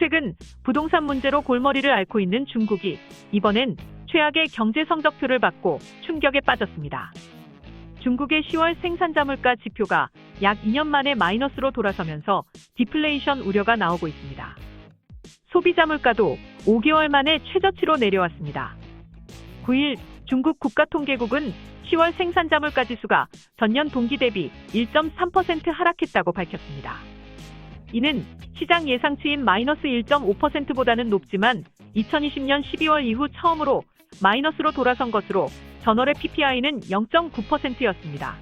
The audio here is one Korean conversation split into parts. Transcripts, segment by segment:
최근 부동산 문제로 골머리를 앓고 있는 중국이 이번엔 최악의 경제 성적표를 받고 충격에 빠졌습니다. 중국의 10월 생산자 물가 지표가 약 2년 만에 마이너스로 돌아서면서 디플레이션 우려가 나오고 있습니다. 소비자 물가도 5개월 만에 최저치로 내려왔습니다. 9일 중국 국가통계국은 10월 생산자 물가 지수가 전년 동기 대비 1.3% 하락했다고 밝혔습니다. 이는 시장 예상치인 마이너스 1.5%보다는 높지만 2020년 12월 이후 처음으로 마이너스로 돌아선 것으로 전월의 PPI는 0.9%였습니다.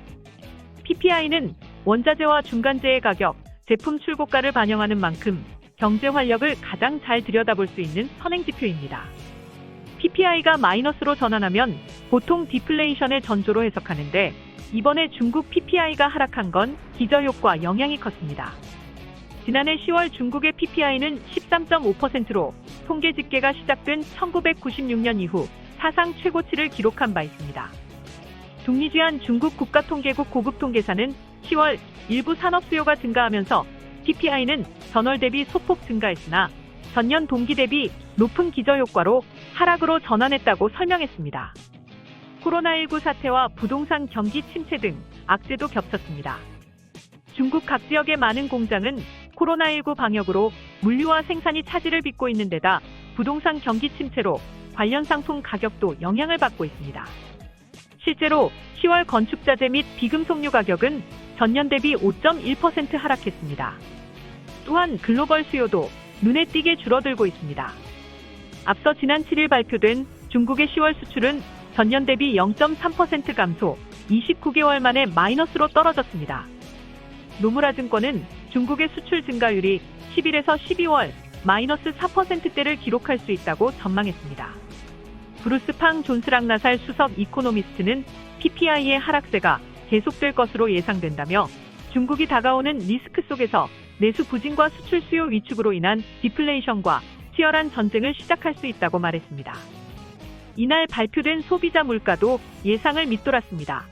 PPI는 원자재와 중간재의 가격, 제품 출고가를 반영하는 만큼 경제 활력을 가장 잘 들여다볼 수 있는 선행지표입니다. PPI가 마이너스로 전환하면 보통 디플레이션의 전조로 해석하는데 이번에 중국 PPI가 하락한 건 기저효과 영향이 컸습니다. 지난해 10월 중국의 PPI는 13.5%로 통계 집계가 시작된 1996년 이후 사상 최고치를 기록한 바 있습니다. 중리주한 중국 국가통계국 고급통계사는 10월 일부 산업 수요가 증가하면서 PPI는 전월 대비 소폭 증가했으나 전년 동기 대비 높은 기저효과로 하락으로 전환했다고 설명했습니다. 코로나19 사태와 부동산 경기 침체 등 악재도 겹쳤습니다. 중국 각 지역의 많은 공장은 코로나19 방역으로 물류와 생산이 차질을 빚고 있는 데다 부동산 경기 침체로 관련 상품 가격도 영향을 받고 있습니다. 실제로 10월 건축자재 및 비금속류 가격은 전년 대비 5.1% 하락했습니다. 또한 글로벌 수요도 눈에 띄게 줄어들고 있습니다. 앞서 지난 7일 발표된 중국의 10월 수출은 전년 대비 0.3% 감소, 29개월 만에 마이너스로 떨어졌습니다. 노무라증권은 중국의 수출 증가율이 10일에서 12월 마이너스 4%대를 기록할 수 있다고 전망했습니다. 브루스 팡 존스랑나살 수석 이코노미스트는 PPI의 하락세가 계속될 것으로 예상된다며 중국이 다가오는 리스크 속에서 내수 부진과 수출 수요 위축으로 인한 디플레이션과 치열한 전쟁을 시작할 수 있다고 말했습니다. 이날 발표된 소비자 물가도 예상을 밑돌았습니다.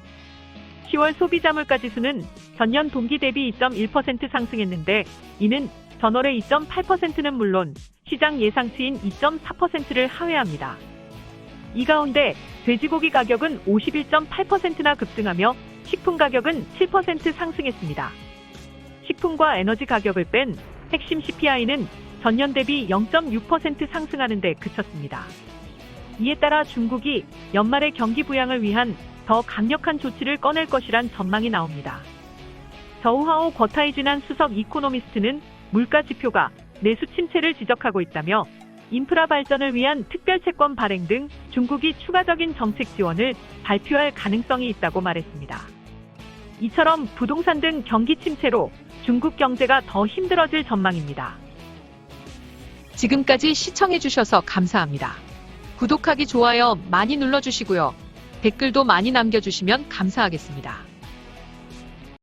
10월 소비자 물가 지수는 전년 동기 대비 2.1% 상승했는데 이는 전월의 2.8%는 물론 시장 예상치인 2.4%를 하회합니다. 이 가운데 돼지고기 가격은 51.8%나 급등하며 식품 가격은 7% 상승했습니다. 식품과 에너지 가격을 뺀 핵심 CPI는 전년 대비 0.6% 상승하는 데 그쳤습니다. 이에 따라 중국이 연말의 경기 부양을 위한 더 강력한 조치를 꺼낼 것이란 전망이 나옵니다. 저우하오 거타이진한 수석 이코노미스트는 물가 지표가 내수 침체를 지적하고 있다며 인프라 발전을 위한 특별 채권 발행 등 중국이 추가적인 정책 지원을 발표할 가능성이 있다고 말했습니다. 이처럼 부동산 등 경기 침체로 중국 경제가 더 힘들어질 전망입니다. 지금까지 시청해주셔서 감사합니다. 구독하기, 좋아요 많이 눌러주시고요. 댓글도 많이 남겨주시면 감사하겠습니다.